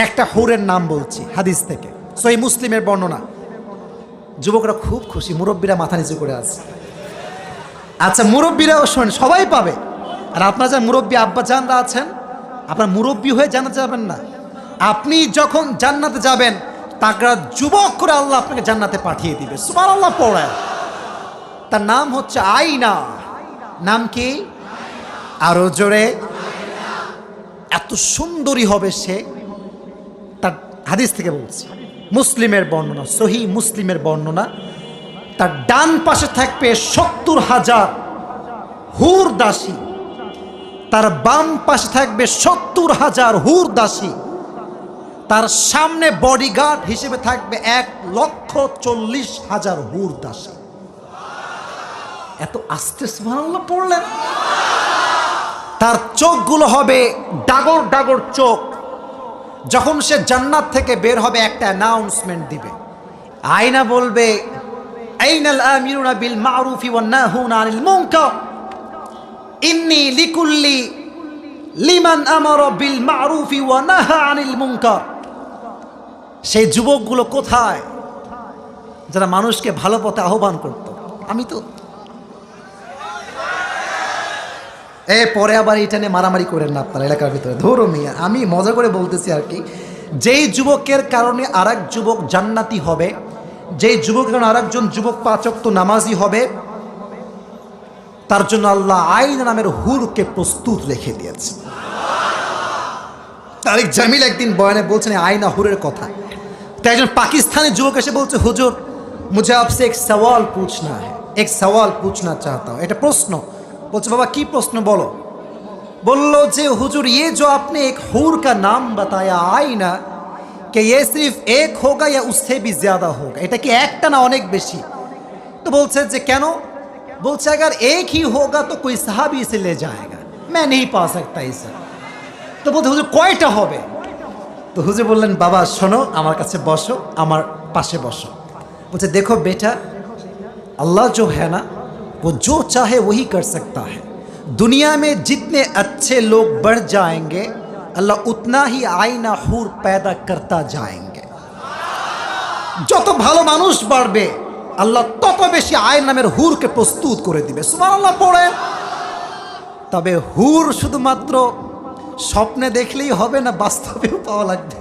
একটা হুরের নাম বলছি হাদিস থেকে, সহিহ মুসলিমের বর্ণনা। যুবকরা খুব খুশি, মুরব্বীরা মাথা নিচু করে আছে। আচ্ছা, মুরব্বীরাও শোনেন, সবাই পাবে। আর আপনারা যারা মুরব্বী আব্বা জানরা আছেন, আপনার মুরব্বী হয়ে জান্নাতে যাবেন না। আপনি যখন জান্নাতে যাবেন, তাগড়া যুবক করে আল্লাহ আপনাকে জান্নাতে পাঠিয়ে দিবে। সুবহানাল্লাহ পড়ে। তার নাম হচ্ছে আয়না। নাম কি? আরো জোরে। এত সুন্দরী হবে সে, তার হাদিস থেকে বলছি, মুসলিমের বর্ণনা, সহিহ মুসলিমের বর্ণনা। তার ডান পাশে থাকবে 70,000 হুর দাসী, তার বাম পাশে থাকবে 70,000 হুর দাসী, তার সামনে বডিগার্ড হিসেবে থাকবে 1,40,000 হুর দাসী। এত আস্তে সুবহানাল্লাহ পড়লেন। তার চোখগুলো হবে ডাগর ডাগর চোখ। যখন সে জান্নাত থেকে বের হবে, একটা অ্যানাউন্সমেন্ট দিবে। আয়না বলবে, আইনাল আমিরুনা বিল মারুফি ওয়ান নাহুনা আনিল মুনকার, ইন্নী লিকুল্লি লিমান আমারা বিল মারুফি ওয়া নাহা আনিল মুনকার। সেই যুবকগুলো কোথায় যারা মানুষকে ভালো পথে আহ্বান করত? আমি তো পরে আবার এটা নিয়ে মারামারি করেন না আপনার এলাকার ভিতরে। ধরো মিয়া, আমি মজা করে বলতেছি আর কি। যেই যুবকের কারণে আরেক যুবক জান্নাতি হবে, যেই যুবকের কারণে আরেকজন যুবক 5 ওয়াক্ত নামাজি হবে, তার জন্য আল্লাহ আয়না নামের হুরকে প্রস্তুত রেখে দিয়েছে। তারিক জামিল একদিন বয়ানে বলছেন আয়না হুরের কথা। তো একজন পাকিস্তানি যুবক এসে বলছে, হুজুর মুঝে আপসে এক সওয়াল পুছনা হ্যায়, এক সওয়াল পুছনা চাহতা হুঁ। এটা প্রশ্ন। বলছে, বাবা কি প্রশ্ন বলো। বলল যে হুজুর, ये जो आपने एक हूर का नाम बताया आईना, कि ये सिर्फ एक होगा या उससे भी ज्यादा होगा? এটা কি একটা না অনেক বেশি? তো বলছে যে কেন? বলছে अगर एक ही होगा तो कोई साहबी इसे ले जाएगा, मैं नहीं पा सकता इसे। তো বলতে হুজুর কয়টা হবে? তো হুজুর বললেন, বাবা শোনো, আমার কাছে বসো, আমার পাশে বসো। বলছে, देखो बेटा, अल्लाह जो है ना, वो जो चाहे वही कर सकता है। दुनिया में जितने अच्छे लोग बढ़ जाएंगे, अल्लाह उतना ही आईना हूर पैदा करता जाएंगे। যত ভালো মানুষ বাড়বে, আল্লাহ তত বেশি আয়না নামের হুরকে প্রস্তুত করে দিবে। সুবহানাল্লাহ পড়ে। তবে হুর শুধুমাত্র স্বপ্নে দেখলেই হবে না, বাস্তবেও পাওয়া লাগবে।